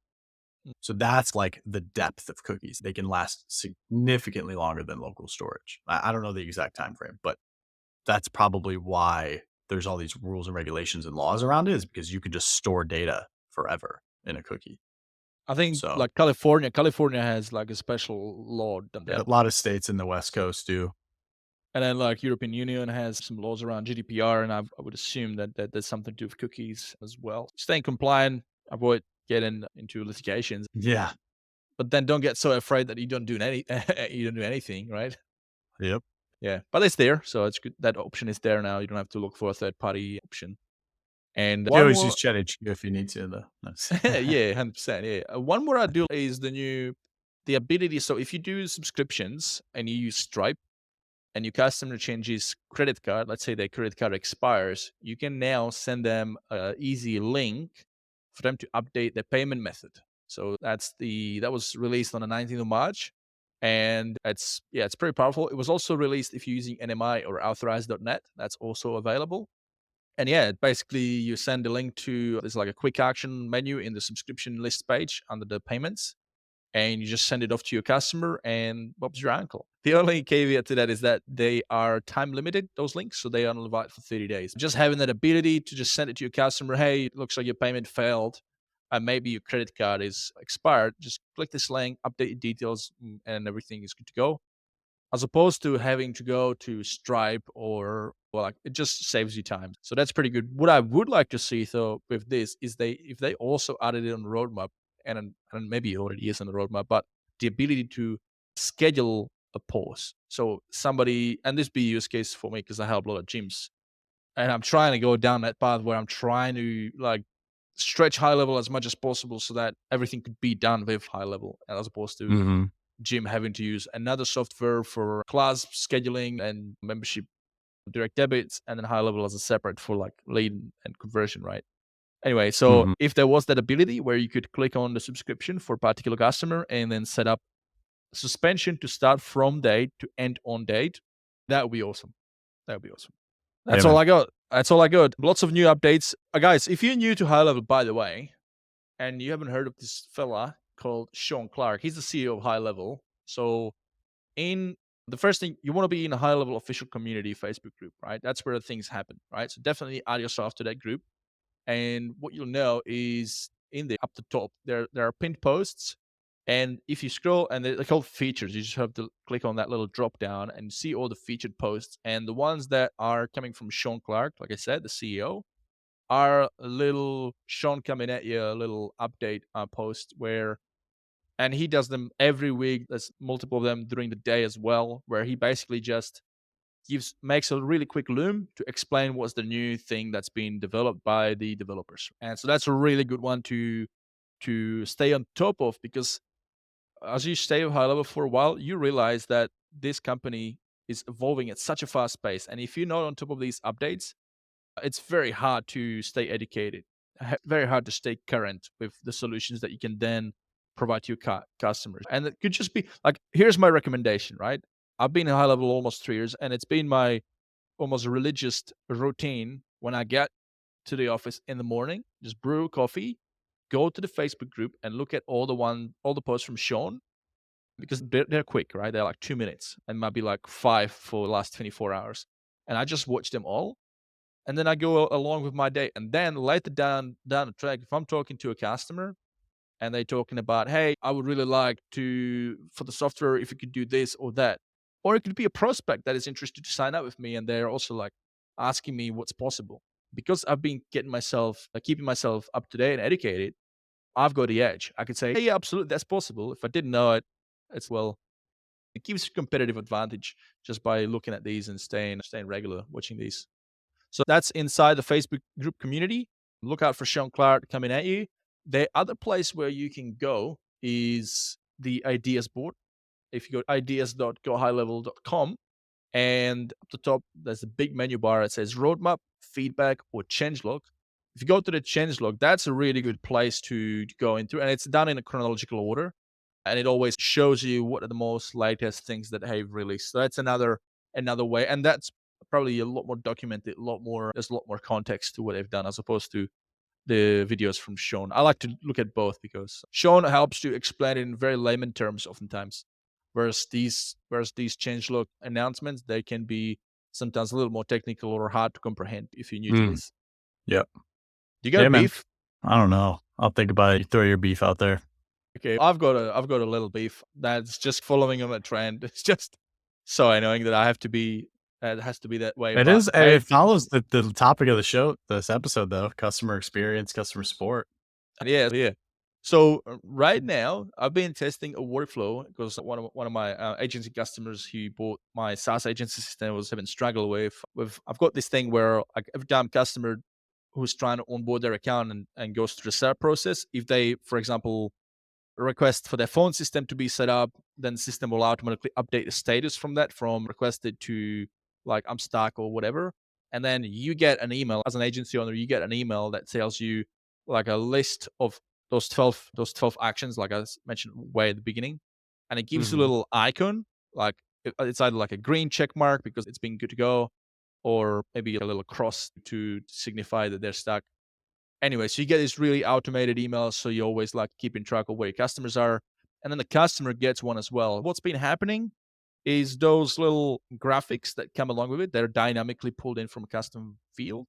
Mm. So that's like the depth of cookies. They can last significantly longer than local storage. I don't know the exact time frame, but that's probably why there's all these rules and regulations and laws around it, is because you can just store data forever in a cookie. I think So like California has like a special law on yeah, that. a lot of states in the West Coast do. And then like European Union has some laws around GDPR, and I would assume that there's something to do with cookies as well. Staying compliant, avoid getting into litigations, Yeah. but then don't get so afraid that you don't do you don't do anything, right? Yep. Yeah, but it's there, so it's good that option is there now. You don't have to look for a third party option. And You one always use more, ChatHQ if you need to, though. Nice. yeah, 100%. Yeah, one more I do is the ability. So if you do subscriptions and you use Stripe, and your customer changes credit card, let's say their credit card expires, you can now send them an easy link for them to update their payment method. So that was released on the 19th of March. And it's pretty powerful. It was also released if you're using NMI or authorize.net. That's also available. And yeah, basically you send a link to there's like a quick action menu in the subscription list page under the payments, and you just send it off to your customer and Bob's your uncle. The only caveat to that is that they are time limited, those links, so they are only valid for 30 days. Just having that ability to just send it to your customer, hey, it looks like your payment failed, and maybe your credit card is expired, just click this link, update your details, and everything is good to go. As opposed to having to go to Stripe or well, like it just saves you time. So that's pretty good. What I would like to see though with this is if they also added it on the roadmap, and maybe it already is on the roadmap, but the ability to schedule a pause. So somebody, and this be a use case for me because I help a lot of gyms, and I'm trying to go down that path where I'm trying to like stretch high level as much as possible so that everything could be done with high level as opposed to Mhm. gym having to use another software for class scheduling and membership direct debits, and then high level as a separate for like lead and conversion, right? Anyway, so Mhm. if there was that ability where you could click on the subscription for a particular customer and then set up suspension to start from date to end on date, that would be awesome. That would be awesome. Yeah, That's all man. I got. That's all I got. Lots of new updates. Guys, if you're new to high level, by the way, and you haven't heard of this fella called Sean Clark, he's the CEO of High Level. So in the first thing, you want to be in a high level official community Facebook group, right? That's where things happen, right? So definitely add yourself to that group. And what you'll know is in the up the top, there are pinned posts. And if you scroll, and they're called features, you just have to click on that little drop down and see all the featured posts. And the ones that are coming from Sean Clark, like I said, the CEO, are a little Sean coming at you, a little update post where and he does them every week. There's multiple of them during the day as well, where he basically just makes a really quick loom to explain what's the new thing that's been developed by the developers. And so that's a really good one to stay on top of, because as you stay high level for a while, you realize that this company is evolving at such a fast pace. And if you're not on top of these updates, it's very hard to stay educated, very hard to stay current with the solutions that you can then provide to your customers. And it could just be like, here's my recommendation, right? I've been in high level almost 3 years, and it's been my almost religious routine when I get to the office in the morning, just brew coffee, go to the Facebook group and look at all the posts from Sean, because they're quick, right? They're like 2 minutes and might be like five for the last 24 hours. And I just watch them all, and then I go along with my day. And then later down the track, if I'm talking to a customer and they're talking about, hey, I would really like to for the software if you could do this or that, or it could be a prospect that is interested to sign up with me, and they're also like asking me what's possible. Because I've been keeping myself up to date and educated, I've got the edge. I could say, hey, yeah, absolutely, that's possible. If I didn't know it, it's well, it gives you competitive advantage just by looking at these and staying regular, watching these. So that's inside the Facebook group community. Look out for Sean Clark coming at you. The other place where you can go is the ideas board. If you go ideas.gohighlevel.com, And up the top, there's a big menu bar that says roadmap, feedback, or changelog. If you go to the changelog, that's a really good place to go into, and it's done in a chronological order. And it always shows you what are the most latest things that have released. So that's another way, and that's probably a lot more documented, a lot more. There's a lot more context to what they've done as opposed to the videos from Sean. I like to look at both because Sean helps to explain it in very layman terms oftentimes. Whereas these changelog announcements, they can be sometimes a little more technical or hard to comprehend if you're new to Mm, this. yep. Do you got a Yeah, man. beef? I don't know. I'll think about it. You throw your beef out there. Okay, I've got a little beef that's just following on a trend. It's just so annoying that I have to be it has to be that way. It But is. hey, It follows the topic of the show. This episode, though, customer experience, customer support. yeah, yeah. So right now, I've been testing a workflow because one of my agency customers who bought my SaaS agency system was having struggle with. I've got this thing where like every time customer who's trying to onboard their account and goes through the setup process, if they, for example, request for their phone system to be set up, then the system will automatically update the status from that, from requested to like I'm stuck or whatever. And then you get an email as an agency owner, you get an email that tells you like a list of those 12 actions, like I mentioned way at the beginning. And it gives you a Mhm. little icon, like it's either like a green check mark because it's been good to go, or maybe a little cross to signify that they're stuck. Anyway, so you get this really automated email, so you always like keeping track of where your customers are. And then the customer gets one as well. What's been happening is those little graphics that come along with it, they're dynamically pulled in from a custom field.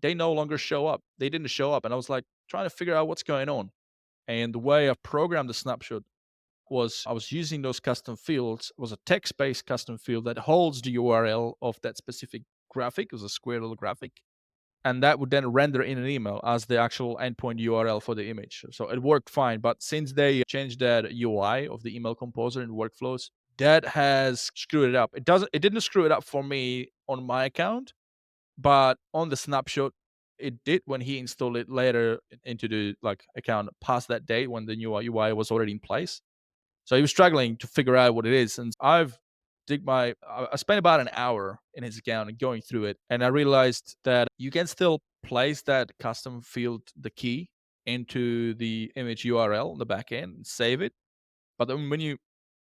They no longer show up. They didn't show up. And I was like trying to figure out what's going on. And the way I programmed the snapshot was I was using those custom fields, was a text-based custom field that holds the URL of that specific graphic. It was a square little graphic, and that would then render in an email as the actual endpoint URL for the image. So it worked fine. But since they changed that UI of the email composer in workflows, that has screwed it up. It didn't screw it up for me on my account, but on the snapshot, it did when he installed it later into the like account past that date when the new UI was already in place. So he was struggling to figure out what it is. And I spent about an hour in his account and going through it. And I realized that you can still place that custom field, the key, into the image URL in the backend and save it. But then when you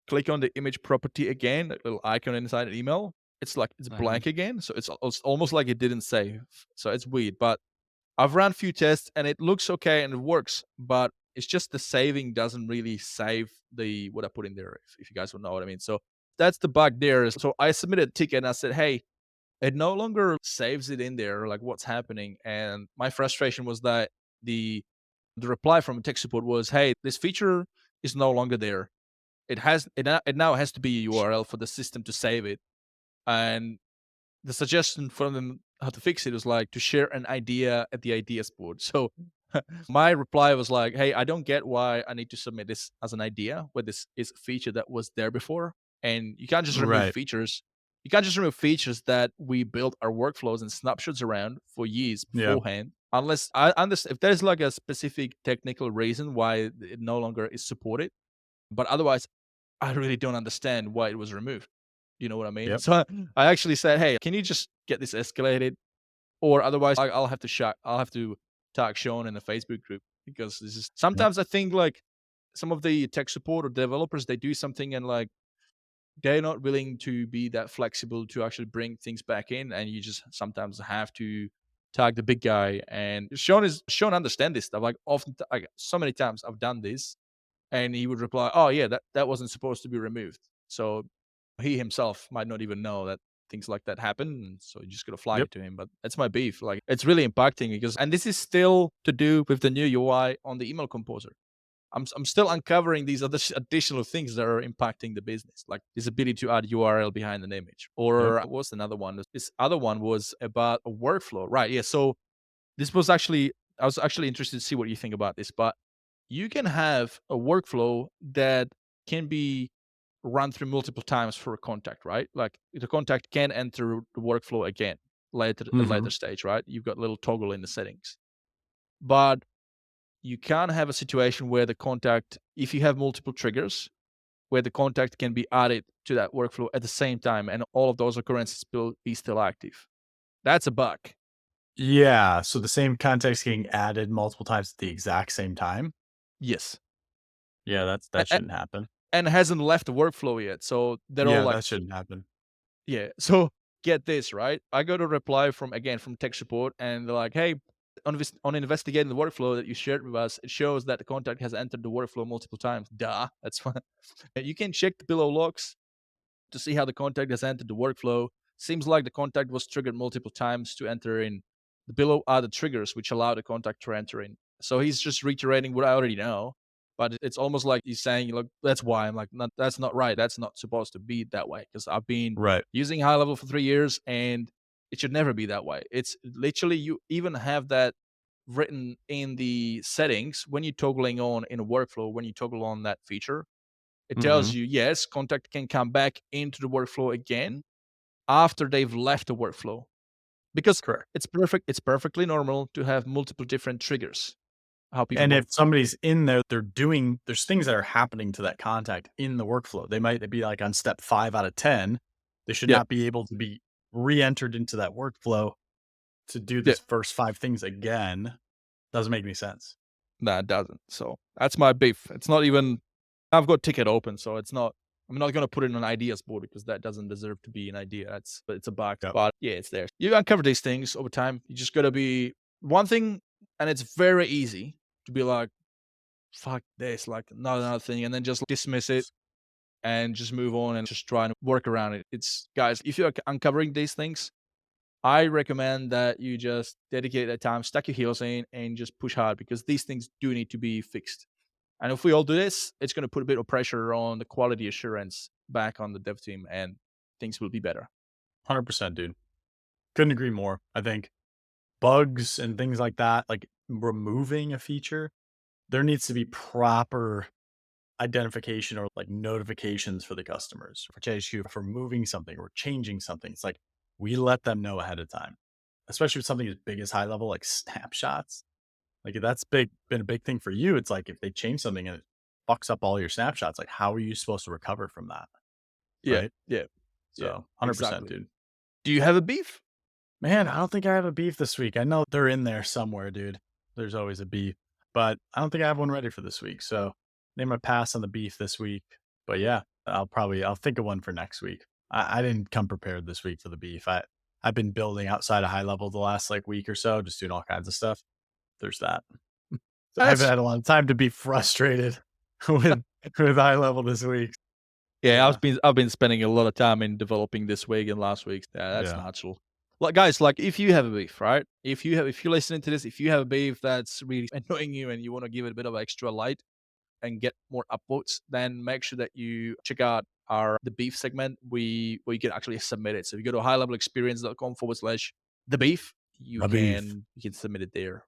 click on the image property again, that little icon inside an email, it's like it's Mhm. blank again. So it's almost like it didn't save. So it's weird. But I've run a few tests and it looks okay and it works, but it's just the saving doesn't really save the what I put in there, if you guys will know what I mean. So that's the bug there. So I submitted a ticket and I said, hey, it no longer saves it in there, like what's happening. And my frustration was that the reply from tech support was, hey, this feature is no longer there. It now has to be a URL for the system to save it. And the suggestion from them how to fix it was like to share an idea at the ideas board. So my reply was like, "Hey, I don't get why I need to submit this as an idea where this is a feature that was there before, and you can't just remove Right. features. You can't just remove features that we built our workflows and snapshots around for years Yeah. beforehand, unless I understand if there's like a specific technical reason why it no longer is supported. But otherwise, I really don't understand why it was removed. You know what I mean? Yep. So I actually said, "Hey, can you just get this escalated, or otherwise I'll have to tag Sean in the Facebook group because this is Yep. sometimes I think like some of the tech support or developers they do something and like they're not willing to be that flexible to actually bring things back in, and you just sometimes have to tag the big guy. And Sean understand this stuff. Like often, like so many times I've done this, and he would reply, "Oh yeah, that wasn't supposed to be removed." So he himself might not even know that things like that happen, and so you just gotta flag Yep. it to him. But that's my beef. Like it's really impacting because, and this is still to do with the new UI on the email composer. I'm still uncovering these other additional things that are impacting the business, like this ability to add URL behind an image. Yep. Or what's another one? This other one was about a workflow, right? Yeah. So this was actually I was actually interested to see what you think about this, but you can have a workflow that can be run through multiple times for a contact, right? Like the contact can enter the workflow again later at a later Mhm. stage, right? You've got a little toggle in the settings. But you can have a situation where the contact, if you have multiple triggers, where the contact can be added to that workflow at the same time, and all of those occurrences will be still active. That's a bug. Yeah, so the same context getting added multiple times at the exact same time? Yes. Yeah, that shouldn't happen. And hasn't left the workflow yet. So they're all Yeah, like, that shouldn't happen. yeah. So get this, right? I got a reply from, again, from tech support, and they're like, hey, on investigating the workflow that you shared with us, it shows that the contact has entered the workflow multiple times. Duh, that's fine. You can check the below logs to see how the contact has entered the workflow. Seems like the contact was triggered multiple times to enter in. The below are the triggers which allow the contact to enter in. So he's just reiterating what I already know, but it's almost like he's saying, look, that's why. I'm like, that's not right. That's not supposed to be that way, because I've been Right. using HighLevel for 3 years, and it should never be that way. It's literally, you even have that written in the settings when you're toggling on in a workflow, when you toggle on that feature, it tells Mhm. you, yes, contact can come back into the workflow again after they've left the workflow, because Correct. it's perfectly normal to have multiple different triggers, how people And if work. somebody's in there, there's things that are happening to that contact in the workflow. They might be like on step 5 out of 10. They should Yeah, not be able to be re-entered into that workflow to do yeah. these first 5 things again. Doesn't make any sense. No, it doesn't. So that's my beef. It's not even, I've got ticket open, so it's not, I'm not gonna put it on an ideas board because that doesn't deserve to be an idea. It's a bug. Yep. But yeah, it's there. You uncover these things over time. You just gotta be one thing, and it's very easy to be like, fuck this, like not another thing, and then just dismiss it and just move on and just try and work around it. It's, guys, if you're uncovering these things, I recommend that you just dedicate that time, stack your heels in, and just push hard, because these things do need to be fixed. And if we all do this, it's going to put a bit of pressure on the quality assurance back on the dev team, and things will be better. 100%, dude. Couldn't agree more. I think bugs and things like that, like removing a feature, there needs to be proper identification or like notifications for the customers for JHQ for moving something or changing something. It's like we let them know ahead of time, especially with something as big as HighLevel, like snapshots. Like if that's been a big thing for you. It's like if they change something and it fucks up all your snapshots, like how are you supposed to recover from that? Yeah, Right. yeah, So yeah, 100%, exactly. dude. Do you have a beef? Man, I don't think I have a beef this week. I know they're in there somewhere, dude. There's always a beef, but I don't think I have one ready for this week. So name a pass on the beef this week. But yeah, I'll think of one for next week. I didn't come prepared this week for the beef. I've been building outside of HighLevel the last like week or so, just doing all kinds of stuff. There's that. So I haven't That's, had a lot of time to be frustrated with HighLevel this week. yeah, Yeah. I've been spending a lot of time in developing this week and last week. Yeah, that's Yeah. natural. Like, guys, like if you have a beef, right? If you're listening to this, if you have a beef that's really annoying you and you want to give it a bit of extra light and get more upvotes, then make sure that you check out our the beef segment. Where you can actually submit it. So if you go to highlevelexperience.com/the beef, A beef. you can submit it there.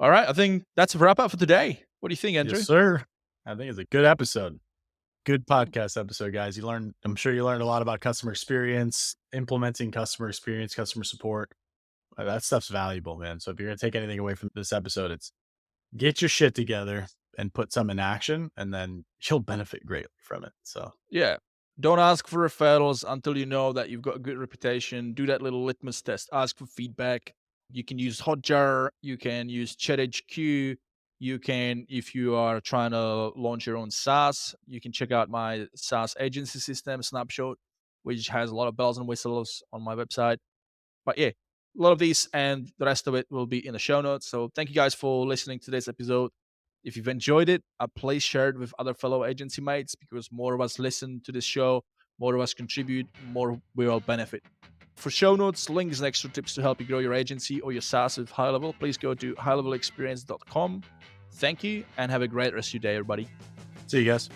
All right, I think that's a wrap up for today. What do you think, Yes, Andrew? sir. I think it's a good episode. Good podcast episode, guys. I'm sure you learned a lot about customer experience, implementing customer experience, customer support. That stuff's valuable, man. So if you're going to take anything away from this episode, it's get your shit together and put some in action, and then you'll benefit greatly from it. So, Yeah. Don't ask for referrals until you know that you've got a good reputation. Do that little litmus test. Ask for feedback. You can use Hotjar. You can use ChatHQ. You can, if you are trying to launch your own SaaS, you can check out my SaaS agency system snapshot, which has a lot of bells and whistles on my website. But yeah, a lot of these and the rest of it will be in the show notes. So thank you guys for listening to this episode. If you've enjoyed it, please share it with other fellow agency mates, because more of us listen to this show, more of us contribute, more we all benefit. For show notes, links, and extra tips to help you grow your agency or your SaaS with HighLevel, please go to highlevelexperience.com. Thank you, and have a great rest of your day, everybody. see you guys.